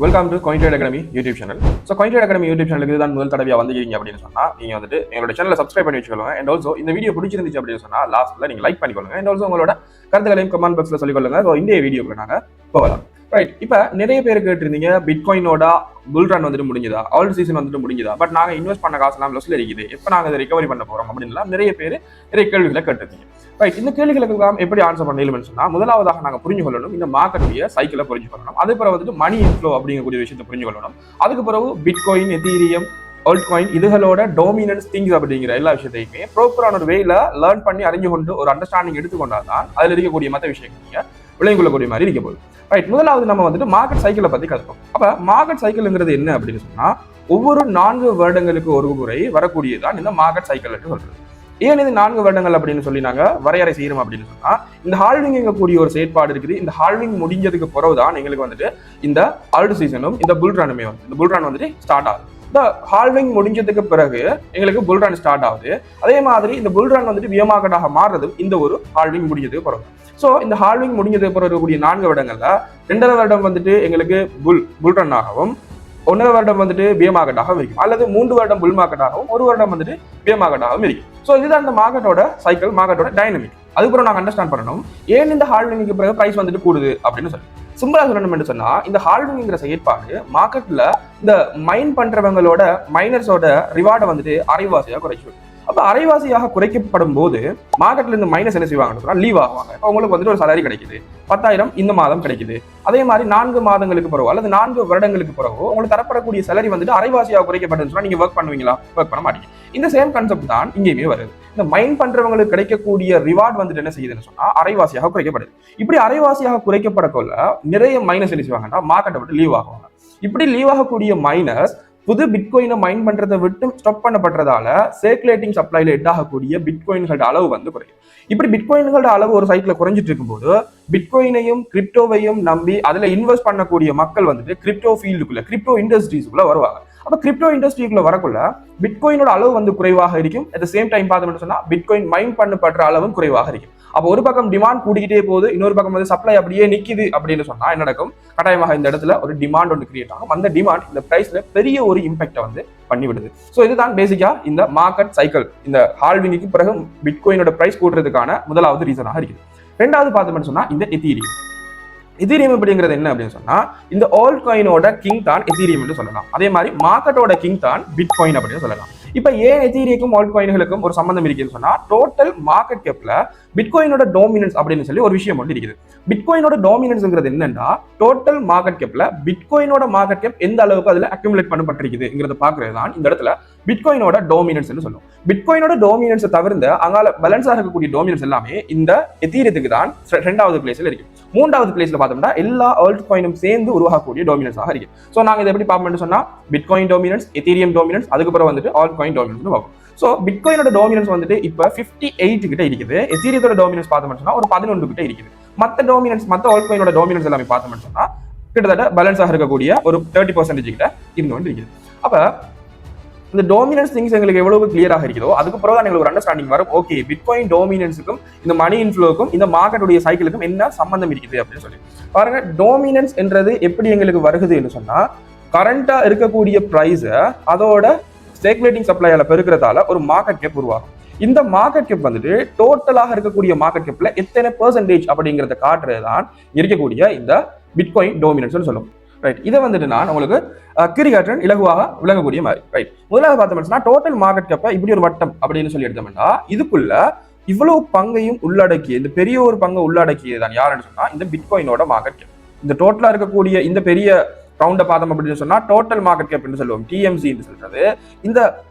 Welcome to coin trade academy YouTube channel. So coin trade academy YouTube சேனலுக்கு தான் முதல் தடவையாக வந்துருக்கீங்க அப்படின்னு சொன்னால் நீங்கள் வந்துட்டு எங்களோட சேனலை சப்ஸ்கிரைப் பண்ணி வச்சுக்கோங்க. அண்ட் ஆல்சோ இந்த வீடியோ பிடிச்சிருந்துச்சு அப்படின்னு சொன்னால் லாஸ்ட்டில் நீங்கள் லைக் பண்ணிக்கொள்ளுங்க. அண்ட் ஆல்சோ உங்களோட கருத்துக்களையும் கமெண்ட் பாக்ஸில் சொல்லிக்கொள்ளுங்க. ஸோ இந்த வீடியோக்கு நாங்கள் போகலாம். ரைட், இப்போ நிறைய பேர் கேட்டிருந்தீங்க பிட்காயினோட புல் ரன் வந்துட்டு முடிஞ்சதா, ஆல்ட் சீசன் வந்துட்டு முடிஞ்சதா, பட் நாங்கள் இன்வெஸ்ட் பண்ண காசுலாம் லொஸ்ல இருக்குது, எப்போ நாங்கள் அதை ரிகவரி பண்ண போகிறோம் அப்படின்லாம் நிறைய பேர் நிறைய கேள்விகளை கேட்டிருந்தீங்க. ரைட், இந்த கேள்விகளுக்கு எப்படி ஆன்சர் பண்ணணும்னு சொன்னால் முதலாவதாக நாங்கள் புரிஞ்சு கொள்ளணும் இந்த மார்க்கெட்டுடைய சைக்கிளை புரிஞ்சு கொள்ளணும். அது பிறகு வந்துட்டு மணி இன்ஃப்ளோ அப்படிங்கக்கூடிய விஷயத்தை புரிஞ்சு கொள்ளணும். அதுக்கு பிறகு பிட்காயின், எதீரியம், ஆல்ட் காயின் இதுகளோட டோமினன்ஸ் திங்ஸ் அப்படிங்கிற எல்லா விஷயத்தையுமே ப்ராப்பரான ஒரு வேல லேர்ன் பண்ணி அறிஞ்சு கொண்டு ஒரு அண்டர்ஸ்டாண்டிங் எடுத்துக்கொண்டால் தான் அதில் இருக்கக்கூடிய மற்ற விஷயங்கள் நீங்கள் விளங்கிக் கொள்ளக்கூடிய மாதிரி இருக்க போகுது. ரைட், முதலாவது நம்ம வந்துட்டு மார்க்கெட் சைக்கிளை பற்றி கற்றுப்போம். அப்போ மார்க்கெட் சைக்கிள்ங்கிறது என்ன அப்படின்னு சொன்னால் ஒவ்வொரு 4 வருடங்களுக்கு ஒரு முறை வரக்கூடியதான் இந்த மார்க்கெட் சைக்கிள் என்று சொல்றது. ஏன் இது 4 வருடங்கள் அப்படின்னு சொல்லி நாங்கள் வரையறை செய்யறோம் அப்படின்னு சொன்னா இந்த ஹால்விங் கூடிய ஒரு செயற்பாடு இருக்குது. இந்த ஹால்விங் முடிஞ்சதுக்கு பிறகுதான் எங்களுக்கு வந்துட்டு இந்த ஆல்ட் சீசனும் இந்த புல் ரனுமே வந்து இந்த புல் ரன் வந்துட்டு ஸ்டார்ட் ஆகுது. இந்த ஹால்விங் முடிஞ்சதுக்கு பிறகு எங்களுக்கு புல் ரன் ஸ்டார்ட் ஆகுது. அதே மாதிரி இந்த புல் ரன் வந்துட்டு வியர் மார்க்கெட்டாக மாறுறது இந்த ஒரு ஹால்விங் முடிஞ்சதுக்கு பிறகு. ஸோ இந்த ஹால்விங் முடிஞ்சதுக்கு பிறகு இருக்கக்கூடிய 4 வருடங்கள்ல 2.5 வருடம் வந்துட்டு எங்களுக்கு புல் ரன் ஆகவும், 1.5 வருடம் வந்துட்டு பியர் மார்க்கெட்டாகவும் இருக்கும், அல்லது 3 வருடம் புல் மார்க்கெட்டாகவும், 1 வருடம் வந்துட்டு பியர் மார்க்கெட்டாகவும் இருக்கும். ஸோ இதுதான் இந்த மார்க்கெட்டோட சைக்கிள், மார்க்கெட்டோட டைனமிக். அதுக்கப்புறம் நாங்கள் அண்டர்ஸ்டாண்ட் பண்ணணும் ஏன் இந்த ஹால்விங்க்கு பிறகு பிரைஸ் வந்துட்டு கூடுது அப்படின்னு சொல்லி. சிம்பிளா சொல்லணும் சொன்னா இந்த ஹால்விங்கிற செயற்பாடு மார்க்கெட்ல இந்த மைன் பண்றவங்களோட மைனர்ஸோட ரிவார்டை வந்துட்டு அரைவாசியாக குறைச்சு. அப்ப அரைவாசியாக குறைக்கப்படும் போது மார்க்கெட்ல இருந்து மைனஸ் என்ன செய்வாங்க, லீவ் ஆகுவாங்க. அவங்களுக்கு வந்துட்டு ஒரு சாலரி கிடைக்குது, 10,000 இந்த மாதம் கிடைக்குது. அதே மாதிரி 4 மாதங்களுக்கு பிறகு அல்லது 4 வருடங்களுக்கு பிறகு உங்களுக்கு தரப்படக்கூடிய சேலரி வந்துட்டு அரைவாசியாக குறைக்கப்பட்டதுன்னு சொன்னா நீங்க ஒர்க் பண்ணுவீங்களா? ஒர்க் பண்ண மாட்டீங்க. இந்த சேம் கான்செப்ட் தான் இங்கேயுமே வருது. இந்த மைன் பண்றவங்களுக்கு கிடைக்கக்கூடிய ரிவார்ட் வந்துட்டு என்ன செய்யுதுன்னு சொன்னா அரைவாசியாக குறைக்கப்படுது. இப்படி அரைவாசியாக குறைக்கப்படக்குள்ள நிறைய மைனஸ் என்ன செய்வாங்கன்னா மார்க்கெட்டை விட்டு லீவ் ஆகுவாங்க. இப்படி லீவ் ஆகக்கூடிய மைனஸ் புது பிட்காயினை மைன் பண்றதை விட்டு ஸ்டாப் பண்ணப்படுறதால சர்க்குலேட்டிங் சப்ளைல எட்டாகக்கூடிய பிட்காயின்களோட அளவு வந்து குறையும். இப்படி பிட்காயின்களோட அளவு ஒரு சைட்ல குறைஞ்சிட்டு இருக்கும்போது பிட்காயினையும் கிரிப்டோவையும் நம்பி அதுல இன்வெஸ்ட் பண்ணக்கூடிய மக்கள் வந்துட்டு கிரிப்டோ ஃபீல்டுக்குள்ள, கிரிப்டோ இண்டஸ்ட்ரீஸ்க்குள்ள வருவாங்க. அப்ப கிரிப்டோ இண்டஸ்ட்ரிக்குள்ள வரக்குள்ள பிட்காயினோட அளவு வந்து குறைவாக இருக்கும். அட் த சேம் டைம் பார்த்தோம்னு சொன்னா பிட்காயின் மைன் பண்ணப்படுற அளவும் குறைவாக இருக்கும். அப்போ ஒரு பக்கம் டிமாண்ட் கூடிக்கிட்டே போகுது, இன்னொரு பக்கம் வந்து சப்ளை அப்படியே நிக்குது அப்படின்னு சொன்னா என்ன நடக்கும்? கட்டாயமாக இந்த இடத்துல ஒரு டிமாண்ட் ஒன்று கிரியேட் ஆகும். அந்த டிமாண்ட் இந்த பிரைஸ்ல பெரிய ஒரு இம்பாக்டை வந்து பண்ணிவிடுது. ஸோ இதுதான் பேசிக்கா இந்த மார்க்கெட் சைக்கிள். இந்த ஹால்விங்க்கு பிறகு பிட்காயினோட பிரைஸ் கூட்டுறதுக்கான முதலாவது ரீசனாக இருக்குது. ரெண்டாவது பார்த்தோம்னு சொன்னா இந்த எதீரியம். எதீரியம் அப்படிங்கிறது என்ன அப்படின்னு சொன்னா இந்த ஆல்ட் காயினோட கிங் தான் எதீரியம் என்று சொல்லலாம். அதே மாதிரி மார்க்கெட்டோட கிங் தான் பிட்காயின் அப்படின்னு சொல்லலாம். இப்ப ஏன் எதீரியக்கும் ஆல்ட் காயின்களுக்கும் ஒரு சம்பந்தம் இருக்குன்னு சொன்னா டோட்டல் மார்க்கெட் கேப்ல பிட்காயினோட டோமினன்ஸ் அப்படின்னு சொல்லி ஒரு விஷயம் வந்து இருக்குது. பிட்காயினோட டோமினன்ஸ்ங்கிறது என்னன்னா டோட்டல் மார்க்கெட் கேப்ல பிட்காயினோட மார்க்கெட் கேப் எந்த அளவுக்கு அதுல அக்யூமுலேட் பண்ணப்பட்டிருக்குதுங்கிறத பாக்குறது தான் இந்த இடத்துல பிட்காயினோட டோமினன்ஸ் சொல்லும். பிட்காயினோட டோமினன்ஸை தவிர்த்து அங்கால பேலன்ஸா இருக்கக்கூடிய டோமினன்ஸ் எல்லாமே இந்த எதீரியத்துக்கு தான் 2வது பிளேஸ்ல இருக்கு. 3வது பிளேஸ்ல பார்த்தோம்னா எல்லா ஆல்ட் காயினும் சேர்ந்து உருவாகக்கூடிய டோமினன்ஸாக இருக்கு. ஸோ நாங்க இதை எப்படி பார்ப்போம்னு சொன்னா பிட்காயின் டோமினன்ஸ், எதீரியம் டோமினன்ஸ், அதுக்கப்புறம் வந்துட்டு ஆல்ட் காயின் டோமினன்ஸ் பார்ப்போம். ஸோ பிட்காயினோட டோமினன்ஸ் வந்துட்டு இப்போ 58 கிட்ட இருக்குது. எதீரியத்தோட டோமினன்ஸ் பார்த்தோம்னு சொன்னா ஒரு 11 கிட்ட இருக்குது. மற்ற டோமினன்ஸ், மற்ற ஆல்ட் காயினோட டோமினன்ஸ் எல்லாமே பார்த்தோம்னு சொன்னா கிட்டத்தட்ட பேலன்ஸாக இருக்கக்கூடிய ஒரு 30% கிட்ட இருந்து கொண்டு இருக்குது. அப்ப இந்த டோமினன்ஸ் திங்ஸ் எங்களுக்கு எவ்வளவு கிளியராக இருக்கிறதோ அதுக்கப்புறம் தான் எங்களுக்கு ஒரு அண்டர்ஸ்டாண்டிங் வரும். ஓகே, பிட்காயின் டோமினன்ஸுக்கும் இந்த மணி இன்ஃப்ளோக்கும் இந்த மார்க்கெட்டுடைய சைக்கிளுக்கும் என்ன சம்பந்தம் இருக்குது அப்படின்னு சொல்லி பாருங்க. டோமினன்ஸ் என்றது எப்படி எங்களுக்கு வருகுது என்று சொன்னா கரண்டா இருக்கக்கூடிய பிரைஸ் அதோட சர்க்குலேட்டிங் சப்ளையால பெருக்கிறதால ஒரு மார்க்கெட் கேப் உருவாகும். இந்த மார்க்கெட் கேப் வந்துட்டு டோட்டலாக இருக்கக்கூடிய மார்க்கெட் கேப்ல எத்தனை பெர்சன்டேஜ் அப்படிங்கிறத காட்டுறது தான் இருக்கக்கூடிய இந்த பிட்காயின் டோமினன்ஸ் சொல்லும். ரைட், இதை வந்துட்டு நான் உங்களுக்கு கிரிகாட்டன் இலகுவாக விளங்கக்கூடிய மாதிரி. ரைட், முதலாவது பார்த்தோம்னா டோட்டல் மார்க்கெட் கேப்பை இப்படி ஒரு வட்டம் அப்படின்னு சொல்லி எடுத்தோம்னா இதுக்குள்ள இவ்வளவு பங்கையும் உள்ளடக்கிய இந்த பெரிய ஒரு பங்கை உள்ளடக்கியதான் யாருன்னு சொன்னா இந்த பிட்காயினோட மார்க்கெட் கேப். இந்த டோட்டலா இருக்கக்கூடிய இந்த பெரிய ரவுண்டை பார்த்தோம் அப்படின்னு சொன்னா டோட்டல் மார்க்கெட் கேப் என்று சொல்லுவோம், டிஎம்சி என்று சொல்றது. இந்த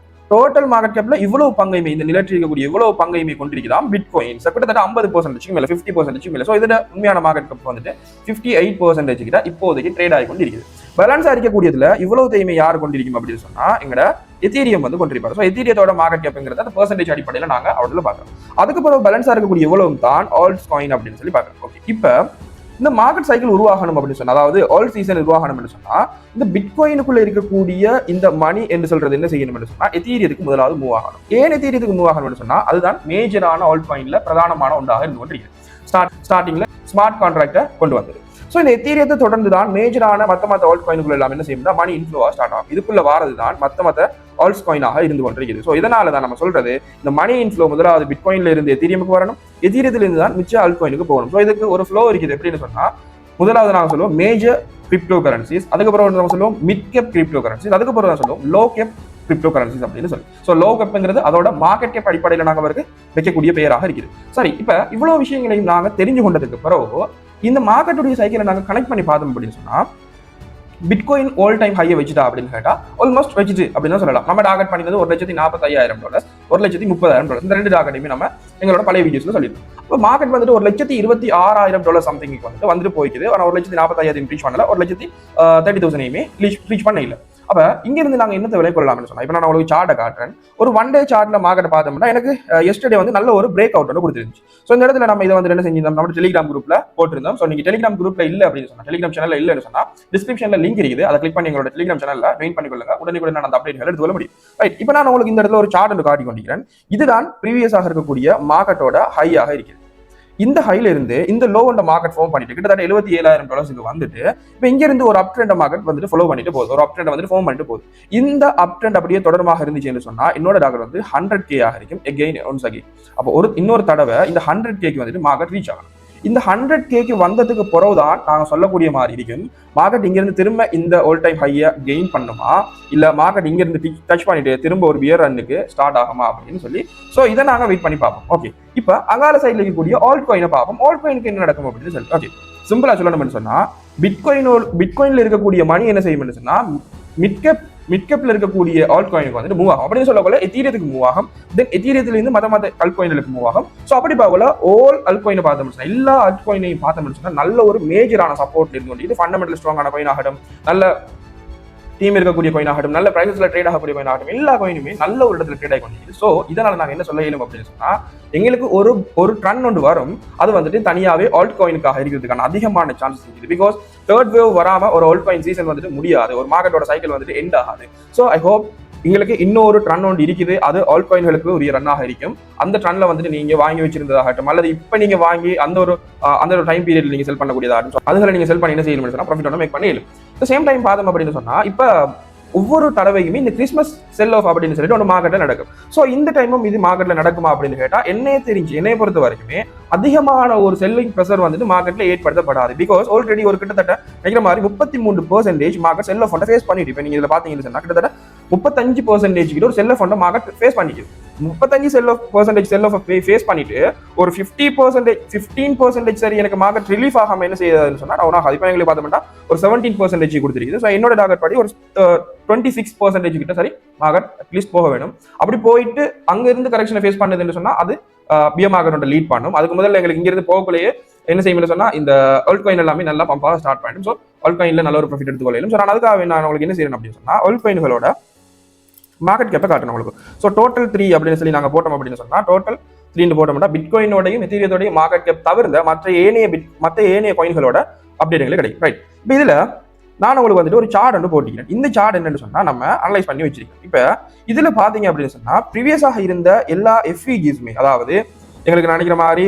டோட்டல் மார்க்கெட் கேப்ல இவ்வளவு பங்கையுமே இந்த நிலத்தில் இருக்கக்கூடிய இவ்வளவு பங்கையுமே கொண்டிருக்கிறான் பிட்காயின்ஸ். கிட்டத்தட்ட 50% மேல, 50% மேல. ஸோ இதோட உண்மையான மார்க்கெட் கேப் வந்துட்டு 58% கிட்ட இப்போதைக்கு ட்ரேட் ஆகி கொண்டிருக்குது. பேலன்ஸா இருக்கக்கூடியதுல இவ்வளவு தேய்மை யார் கொண்டிருக்கும் அப்படின்னு சொன்னா எங்கட எதீரியம் வந்து கொண்டிருப்பாரு. ஸோ எதீரியத்தோட மார்க்கெட் கேப்ங்கிறது அந்த பெர்சன்டேஜ் அடிப்படையில் நாங்க அவர்ல பார்க்கறோம். அதுக்கப்புறம் பேலன்ஸா இருக்கக்கூடிய எவ்வளவு தான் ஆல்ட் காயின் அப்படின்னு சொல்லி பார்க்கறோம். ஓகே, இப்ப இந்த மார்க்கெட் சைக்கிள் உருவாகணும் அப்படின்னு சொன்னா, அதாவது ஆல் சீசன் உருவாகணும் அப்படின்னு சொன்னா இந்த பிட்காயினுக்குள்ள இருக்கக்கூடிய இந்த மணி என்று சொல்றது என்ன செய்யணும் என்று சொன்னா எதீரியத்துக்கு முதலாவது மூவ் ஆகணும். ஏன் எதீரியத்துக்கு மூவ் ஆகணும்னு சொன்னா அதுதான் மேஜரான ஆல்ட் காயின்ல பிரதானமான ஒன்றாக இருந்து கொண்டிருக்கிறது. ஸ்டார்டிங்ல ஸ்மார்ட் கான்ட்ராக்டை கொண்டு வந்தது. ஸோ இந்த எத்தீரியத்தை தொடர்ந்து தான் மேஜரான மற்ற ஆல்ட் காயின்கள் எல்லாம் என்ன செய்யும்னா மணி இன்ஃப்ளோவா ஸ்டார்ட் ஆகும். இதுக்குள்ள வாரது தான் மற்ற ஆல்ட்ஸ் காயினாக இருந்து கொண்டிருக்குது. ஸோ இதனால தான் நம்ம சொல்றது இந்த மணி இன்ஃப்ளோ முதலாவது பிட்காயின்ல இருந்து எத்தீரியமுக்கு வரணும், எத்தீரியத்துல இருந்து தான் மிச்ச ஆல்ட் காயினுக்கு போகணும். ஸோ இதுக்கு ஒரு ஃப்ளோ இருக்குது. எப்படின்னு சொன்னா முதலாவது நாங்கள் சொல்லுவோம் மேஜர் கிரிப்டோ கரன்சிஸ், அதுக்கப்புறம் நம்ம சொல்லுவோம் மிட் கேப் கிரிப்டோ கரன்சிஸ், அதுக்கப்புறம் தான் சொல்லுவோம் லோ கேப் கிரிப்டோ கரன்சிஸ் அப்படின்னு சொல்லி. ஸோ லோ கேப்ங்கிறது அதோட மார்க்கெட் கேப் அடிப்படையில் நாங்கள் அவருக்கு வைக்கக்கூடிய பெயராக இருக்குது. சரி, இப்போ இவ்வளவு விஷயங்களையும் நாங்கள் தெரிஞ்சு கொண்டதுக்கு பிறகு இந்த மார்க்கெட்டுடைய சைக்கிளை நாங்கள் கனெக்ட் பண்ணி பார்த்தோம் அப்படின்னு சொன்னா பிட்காயின் ஆல் டைம் ஹையை வச்சுட்டா அப்படின்னு கேட்டா ஆல்மோஸ்ட் வச்சுட்டு அப்படின்னு சொல்லலாம். நம்ம டார்கெட் பண்ணினது $1,45,000, $1,30,000. இந்த ரெண்டு டார்கெட்டையுமே நம்ம எங்களோட பழைய வீடியோஸ்ல சொல்லியிருக்கோம். இப்போ மார்க்கெட் வந்துட்டு $1,26,000 சம்திங்க்கு வந்துட்டு போய்க்குது. ஆனால் $1,45,000 ரீச் பண்ணல, $1,30,000 ரீச் பண்ண இல்லை. அப்ப இங்க இருந்து நாங்க என்னத்தை விலை கொள்ளலாம்னு சொன்னா, இப்ப நான் உங்களுக்கு சார்ட்டை காட்டுறேன். ஒரு ஒன் டே சார்ட்ல மார்க்கெட் பார்த்தோம்னா எனக்கு எஸ்டர்டே வந்து நல்ல ஒரு பிரேக் அவுட் கொடுத்துருந்துச்சு. ஸோ இந்த இடத்துல நம்ம இதை வந்து என்ன செஞ்சிருந்தோம், நம்ம டெலிகிராம் குரூப்ல போட்டிருந்தோம். ஸோ நீங்க டெலிகிராம் குரூப்ல இல்ல அப்படின்னு சொன்னா, டெலிகிராம் சேனல்ல இல்லன்னு சொன்னா டிஸ்கிரிப்ஷன்ல லிங்க் இருக்குது, அதை கிளிக் பண்ணி எங்களோட டெலிகிராம் சேனல்ல ஜாயின் பண்ணிக்கொள்ளுங்க. உடனே நான் அந்த அப்டேட் எடுத்து கொள்ள முடியும். ரைட், இப்போ நான் உங்களுக்கு இந்த இடத்துல ஒரு சார்ட் ஒன்று காட்டி கொண்டிருக்கிறேன். இதுதான் ப்ரீவியஸாக இருக்கக்கூடிய மார்க்கெட்டோட ஹையாக இருக்குது. இந்த ஹைல இருந்து இந்த லோ அண்ட் மார்க்கெட் ஃபார்ம் பண்ணிட்டு கிட்டத்தட்ட $77,000 வந்துட்டு இப்போ இங்க இருந்து ஒரு அப் ட்ரெண்ட் மார்க்கெட் வந்துட்டு ஃபாலோ பண்ணிட்டு போகுது, ஒரு அப் ட்ரெண்ட் வந்துட்டு ஃபார்ம் பண்ணிட்டு போகுது. இந்த அப் ட்ரெண்ட் அப்படியே தொடர்மாக இருந்துச்சுன்னு சொன்னா என்னோட டார்கெட் வந்து 100K ஆக இருக்கும். எகைன் ஒன்ஸ் அகைன் அப்போ இன்னொரு தடவை இந்த 100K வந்துட்டு மார்க்கெட் ரீச் ஆகணும். இந்த 100K வந்ததுக்கு பிறகுதான் நாங்க சொல்லக்கூடிய மாதிரி இருக்கும் மார்க்கெட் இங்க இருந்து திரும்ப இந்த ஆல் டைம் ஹையை கெயின் பண்ணுமா, இல்ல மார்க்கெட் இங்க இருந்து டச் பண்ணிட்டு திரும்ப ஒரு பியர் ரன்னுக்கு ஸ்டார்ட் ஆகுமா அப்படின்னு சொல்லி. ஸோ இதை நாங்க வெயிட் பண்ணி பார்ப்போம். ஓகே, இப்போ அங்கால சைட்ல இருக்கக்கூடிய ஆல்ட் காயினை பார்ப்போம். ஆல்ட் காயினுக்கு என்ன நடக்கும் அப்படின்னு சொல்லி. ஓகே, சிம்பிளா சொல்லணும்னு சொன்னா பிட்காயின்ல இருக்கக்கூடிய மணி என்ன செய்யும் சொன்னா மிட்கேப்ல இருக்கக்கூடிய ஆல்ட் காயினுக்கு வந்துட்டு மூவ் ஆகும். அப்படின்னு சொல்லக்கூட எத்தீரியத்துக்கு மூவ் ஆகும். தென் எத்தீரியத்துல இருந்து மற்ற அல்ட் காயின்களுக்கு மூவ் ஆகும். ஸோ அப்படி பார்க்கல ஆல் அல்ட் காயினை பார்த்தோம்னா எல்லா அல்ட் காயினையும் பார்த்தோம்னா நல்ல ஒரு மேஜரான சப்போர்ட் இருந்து இது ஃபண்டமெண்டல் ஸ்ட்ராங்கான காயின் ஆகட்டும், நல்ல டீம் இருக்கக்கூடிய காயின் ஆகட்டும், நல்ல பிரைசஸ்ல ட்ரேட் ஆகக்கூடிய காயின் ஆகட்டும், எல்லா காயினுமே நல்ல ஒரு இடத்துல ட்ரேட் ஆகி கொண்டிருக்கு. ஸோ இதனால நாங்கள் என்ன சொல்ல இயலும் அப்படின்னு சொன்னா எங்களுக்கு ஒரு ட்ரெண்ட் ஒன்று வரும், அது வந்துட்டு தனியாவே ஆல்ட் காயினுக்காக இருக்கிறதுக்கான அதிகமான சான்சஸ் இருக்குது. பிகாஸ் தேர்ட் வேவ் வராம ஒரு ஆல்ட் காயின் சீசன் வந்துட்டு முடியாது, ஒரு மார்க்கெட்டோட சைக்கிள் வந்துட்டு எண்ட் ஆகாது. ஸோ ஐ ஹோப் எங்களுக்கு இன்னொரு ட்ரெண்ட் ஒன்று இருக்குது, அது ஆல்ட் காயின்களுக்கு ஒரு ரன்னாக இருக்கும். அந்த ட்ரெண்ட்ல வந்துட்டு நீங்க வாங்கி வச்சிருந்ததாகட்டும், அல்லது இப்ப நீங்க வாங்கி அந்த ஒரு டைம் பீரியட்ல நீங்க செல் பண்ணக்கூடியதாகட்டும், அதுகளை நீங்க செல் பண்ணி என்ன செய்யணும் சொன்னா ப்ராஃபிட் ஒன்று மேக் பண்ணிடலாம். சேம் டைம் பார்த்தோம் அப்படின்னு சொன்னா இப்ப ஒவ்வொரு தடவையுமே இந்த கிறிஸ்மஸ் செல் ஆஃப் அப்படின்னு சொல்லிட்டு ஒரு மார்க்கெட்ல நடக்கும். ஸோ இந்த டைமும் இது மார்க்கெட்ல நடக்குமா அப்படின்னு கேட்டா என்னைய பொறுத்த வரைக்குமே அதிகமான ஒரு செல்லிங் ப்ரெஷர் வந்துட்டு மார்க்கெட்ல ஏற்படுத்தப்படாது. பிகாஸ் ஆல்ரெடி ஒரு கிட்டத்தட்ட நினைக்கிற மாதிரி 33% மார்க்கெட் செல் ஆஃப் ஃபேஸ் பண்ணிட்டு, இப்போ நீங்க இதில் பாத்தீங்கன்னு சொன்னா கிட்டத்தட்ட 35% கிட்ட ஒரு செல் ஆஃப் மார்க்கெட் ஃபேஸ் பண்ணிக்குது. 35% செல் ஆஃப் ஃபேஸ் பண்ணிட்டு ஒரு 15% சரி எனக்கு மார்க்கெட் ரிலீஃப் ஆகாம என்ன செய்யுதுன்னு சொன்னா நான் இப்போ எங்களுக்கு பார்த்தோம்னா ஒரு 17% கொடுத்துருக்குது. ஸோ என்னோட டார்கெட் படி ஒரு 26% கிட்ட சரி மார்க்கெட் அட்லீஸ்ட் போக வேணும். அப்படி போயிட்டு அங்க இருந்து கரெக்ஷனை ஃபேஸ் பண்ணதுன்னு சொன்னா அது பியர் மார்க்கெட்டோட லீட் பண்ணும். அதுக்கு முதல்ல எங்களுக்கு இங்க இருந்து போகக்குள்ளேயே என்ன செய்யணும்னு சொன்னா இந்த ஆல்ட் காயின் எல்லாமே நல்லா பம்பாக ஸ்டார்ட் பண்ணிடும். ஸோ ஆல்ட் காயின்ல நல்ல ஒரு ப்ராஃபிட் எடுத்துக்கொள்ளும். ஸோ நான் அதுக்காக நான் உங்களுக்கு என்ன செய்யணும் அப்படின்னு சொன்னா ஆல்ட் காயின்களோட மார்க்கெட் கேப்பை காட்டணும் உங்களுக்கு. ஸோ டோட்டல் 3 அப்படின்னு சொல்லி நாங்கள் போட்டோம் அப்படின்னு சொன்னா டோட்டல் 3 போட்டோம்னா பிட்காயினோடையும் எத்தீரியத்தோடையும் மார்க்கெட் கேப் தவிர்த்த மற்ற ஏனைய காயின்களோட அப்டேட்டுகளே கிடைக்கும். ரைட், இப்போ இதுல நான் உங்களுக்கு வந்துட்டு ஒரு சார்ட் ஒன்று போட்டிக்கிறேன். இந்த சார்ட் என்னன்னு சொன்னா நம்ம அனலைஸ் பண்ணி வச்சிருக்கோம். இப்போ இதுல பாத்தீங்க அப்படின்னு சொன்னா ப்ரீவியஸாக இருந்த எல்லா எஃப்இஜிஸுமே, அதாவது எங்களுக்கு நினைக்கிற மாதிரி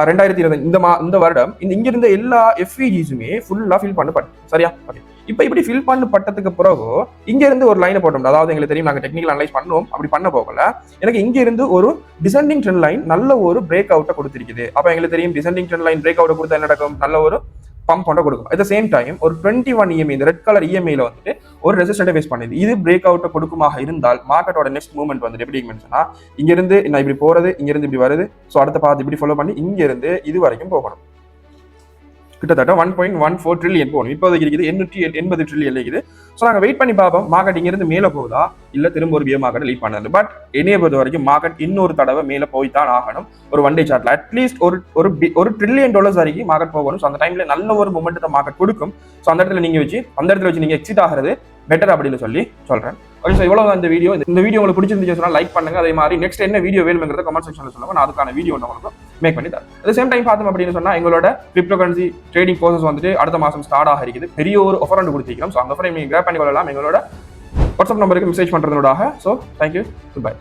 2020 இந்த வருடம் இங்க இருந்த எல்லா எஃப்இஜிஸுமே ஃபுல்லா ஃபில் பண்ணப்பட்டு சரியா. ஓகே, இப்போ இப்படி ஃபில் பண்ணப்பட்டதுக்கு பிறகு இங்க இருந்து ஒரு லைனை போட்டோம். அதாவது எங்களுக்கு தெரியும் நாங்கள் டெக்னிக்கல் அனலைஸ் பண்ணோம். அப்படி பண்ண போகல எனக்கு இங்க இருந்து ஒரு டிசெண்டிங் ட்ரெண்ட் லைன் நல்ல ஒரு பிரேக் அவுட்டை கொடுத்திருக்குது. அப்ப எங்களுக்கு தெரியும் descending trend line break out கொடுத்தா என்ன நடக்கும், நல்ல ஒரு பம்ப் ஒன்றை கொடுக்கும். அட் த சேம் டைம் ஒரு 21 EMA இந்த ரெட் கலர் இஎம்ஐல வந்துட்டு ஒரு ரெசிஸ்டன்ட் ஃபேஸ் பண்ணுது. இது பிரேக் அவுட்டை கொடுக்குமாக இருந்தால் மார்க்கெட்டோட நெக்ஸ்ட் மூவ்மெண்ட் வந்துட்டு எப்படி சொன்னா இங்க இருந்து நான் இப்படி போறது, இங்க இருந்து இப்படி வருது. ஸோ அடுத்த பார்த்து இப்படி ஃபாலோ பண்ணி இங்க இருந்து இது வரைக்கும் போகணும். கிட்டத்தட்ட 1.14 ட்ரில்லியன் போகணும். இப்போதைக்கு இருக்குது 880 ட்ரில்லியன் இருக்குது. ஸோ நாங்கள் வெயிட் பண்ணி பார்ப்போம் மார்க்கெட் இங்கிருந்து மேலே போகுதா இல்லை திரும்ப ஒரு பியர் மார்க்கெட் லீட் பண்ணது. பட் என்னைய பொறுத்த வரைக்கும் மார்க்கெட் இன்னொரு தடவை மேலே போய்தான் ஆகணும். ஒரு ஒன் டே சார்ட்ல அட்லீஸ்ட் ஒரு $1 trillion வரைக்கும் மார்க்கெட் போகணும். ஸோ அந்த டைம்ல நல்ல ஒரு மொமெண்ட்டை மார்க்கெட் கொடுக்கும். ஸோ அந்த இடத்துல வச்சு நீங்க எக்ஸிட் ஆகிறது பெட்டர் அப்படின்னு சொல்லி சொல்றேன். ஓகே, ஸோ இவ்வளவு இந்த வீடியோ உங்களுக்கு பிடிச்சிருந்துச்சு சொன்னா லைக் பண்ணுங்க. அதே மாதிரி நெக்ஸ்ட் என்ன வீடியோ வேணுங்கிறத கமெண்ட் செக்ஷன்ல சொல்லுங்க, நான் அதுக்கான வீடியோ உங்களுக்கு மேக் பண்ணி தரேன். அட் சேம் டைம் பார்த்தோம் அப்படின்னு சொன்னா எங்களோட கிரிப்டோ கரன்சி ட்ரேடிங் ப்ராசஸ் வந்துட்டு அடுத்த மாசம் ஸ்டார்ட் ஆக இருக்குது. பெரிய ஒரு ஆஃபர் ஒன்று கொடுத்திருக்கோம். ஸோ அந்த ஆஃபரை நீங்க கிராப் பண்ணி கொள்ளலாம் எங்களோட வாட்ஸ்அப் நம்பருக்கு மெசேஜ் பண்றதோட. So thank you, good by.